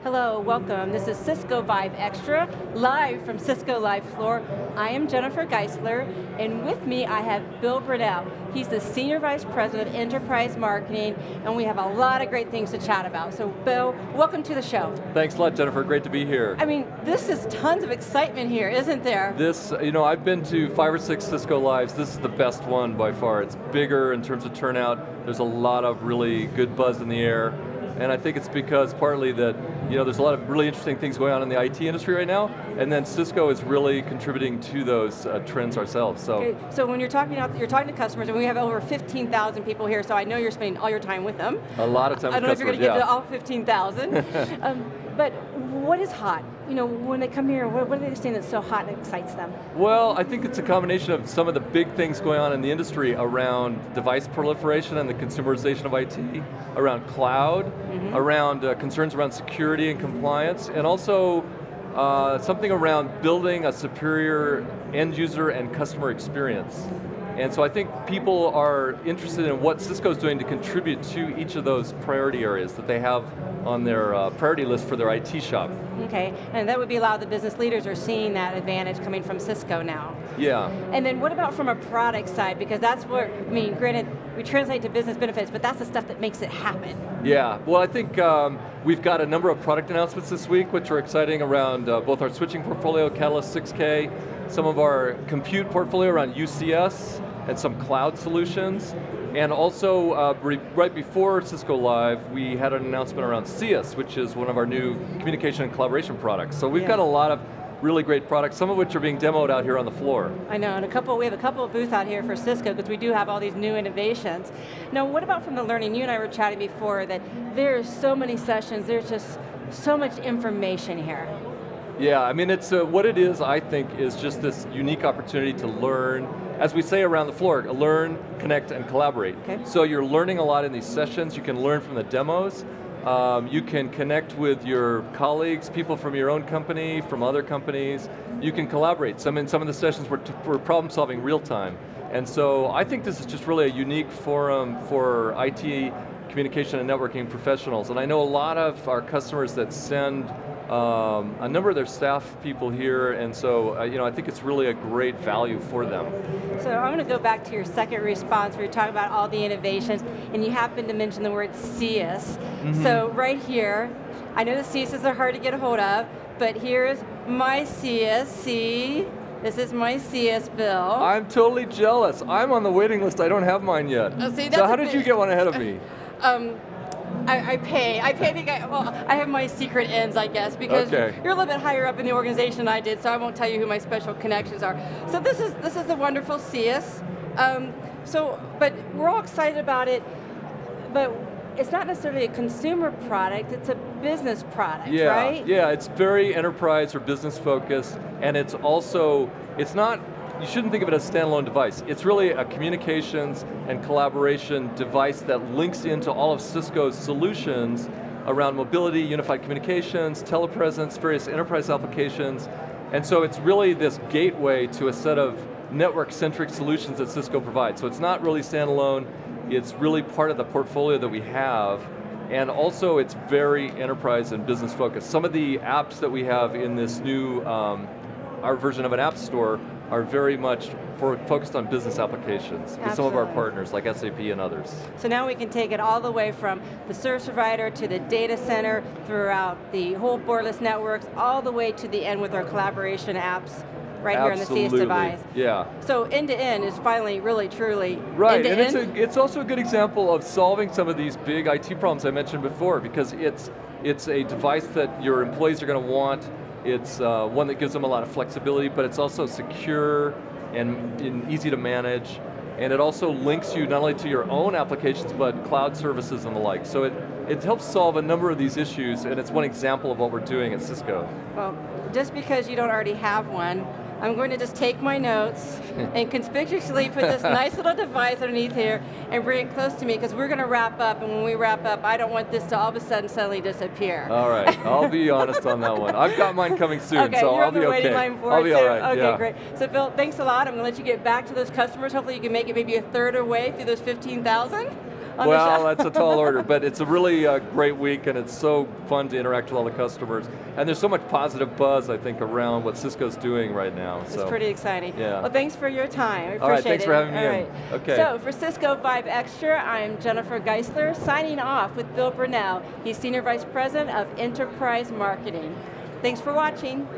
Hello, welcome. This is Cisco Vive Extra, live from Cisco Live Floor. I am Jennifer Geisler, and with me I have Bill Brownell. He's the Senior Vice President of Enterprise Marketing, and we have a lot of great things to chat about. So Bill, welcome to the show. Thanks a lot, Jennifer, great to be here. I mean, this is tons of excitement here, isn't there? This, I've been to 5 or 6 Cisco Lives. This is the best one by far. It's bigger in terms of turnout. There's a lot of really good buzz in the air. And I think it's because partly that there's a lot of really interesting things going on in the IT industry right now, and then Cisco is really contributing to those trends ourselves. So, okay, so when you're talking to customers, and we have over 15,000 people here, so I know you're spending all your time with them. A lot of time with customers, I don't know if you're going to get to all 15,000. But what is hot? When they come here, what are they saying that's so hot and excites them? Well, I think it's a combination of some of the big things going on in the industry around device proliferation and the consumerization of IT, around cloud, around concerns around security and compliance, and also something around building a superior end user and customer experience. And so I think people are interested in what Cisco's doing to contribute to each of those priority areas that they have on their priority list for their IT shop. Okay, and that would be a lot of the business leaders are seeing that advantage coming from Cisco now. Yeah. And then what about from a product side? Because that's where, granted, we translate to business benefits, but that's the stuff that makes it happen. Yeah, well I think we've got a number of product announcements this week, which are exciting around both our switching portfolio, Catalyst 6K, some of our compute portfolio around UCS, and some cloud solutions. And also, right before Cisco Live, we had an announcement around CS, which is one of our new communication and collaboration products. So we've got a lot of really great products, some of which are being demoed out here on the floor. I know, and we have a couple of booths out here for Cisco, because we do have all these new innovations. Now, what about from the learning? You and I were chatting before that there's so many sessions, there's just so much information here. Yeah, it's what it is, I think, is just this unique opportunity to learn, as we say around the floor, learn, connect, and collaborate. Okay. So you're learning a lot in these sessions, you can learn from the demos, you can connect with your colleagues, people from your own company, from other companies, you can collaborate. In some of the sessions we're problem solving real time. And so I think this is just really a unique forum for IT, communication and networking professionals. And I know a lot of our customers that send a number of their staff people here, and so I think it's really a great value for them. So I'm going to go back to your second response where you're talking about all the innovations, and you happen to mention the word CS. So right here, I know the CSs are hard to get a hold of, but here's my CS. See, this is my CS bill. I'm totally jealous. I'm on the waiting list, I don't have mine yet. Oh, see, so how did you get one ahead of me? I pay I have my secret ends, I guess, because you're a little bit higher up in the organization than I did, so I won't tell you who my special connections are. So this is the wonderful CS. But we're all excited about it, but it's not necessarily a consumer product, it's a business product, right? Yeah, it's very enterprise or business focused, and it's also, you shouldn't think of it as a standalone device. It's really a communications and collaboration device that links into all of Cisco's solutions around mobility, unified communications, telepresence, various enterprise applications. And so it's really this gateway to a set of network-centric solutions that Cisco provides. So it's not really standalone, it's really part of the portfolio that we have. And also it's very enterprise and business focused. Some of the apps that we have in this new, our version of an app store, are very much focused on business applications with some of our partners like SAP and others. So now we can take it all the way from the service provider to the data center, throughout the whole borderless networks, all the way to the end with our collaboration apps right here on the CS device. Yeah. So end-to-end is finally really, truly right, end-to-end. And it's also a good example of solving some of these big IT problems I mentioned before, because it's a device that your employees are going to want. It's one that gives them a lot of flexibility, but it's also secure and easy to manage. And it also links you not only to your own applications, but cloud services and the like. So it helps solve a number of these issues, and it's one example of what we're doing at Cisco. Well, just because you don't already have one, I'm going to just take my notes and conspicuously put this nice little device underneath here and bring it close to me because we're going to wrap up, and when we wrap up, I don't want this to all of a sudden suddenly disappear. All right, I'll be honest on that one. I've got mine coming soon, okay, so you're I'll be okay. on the waiting line for I'll it be too. all right, Okay, yeah. great. So Phil, thanks a lot. I'm going to let you get back to those customers. Hopefully you can make it maybe a third of the way through those 15,000. Well, that's a tall order, but it's a really great week, and it's so fun to interact with all the customers. And there's so much positive buzz, I think, around what Cisco's doing right now. It's pretty exciting. Yeah. Well, thanks for your time. I appreciate it. All right, thanks for having me in. Okay. So for Cisco Vive Extra, I'm Jennifer Geisler, signing off with Bill Brownell. He's Senior Vice President of Enterprise Marketing. Thanks for watching.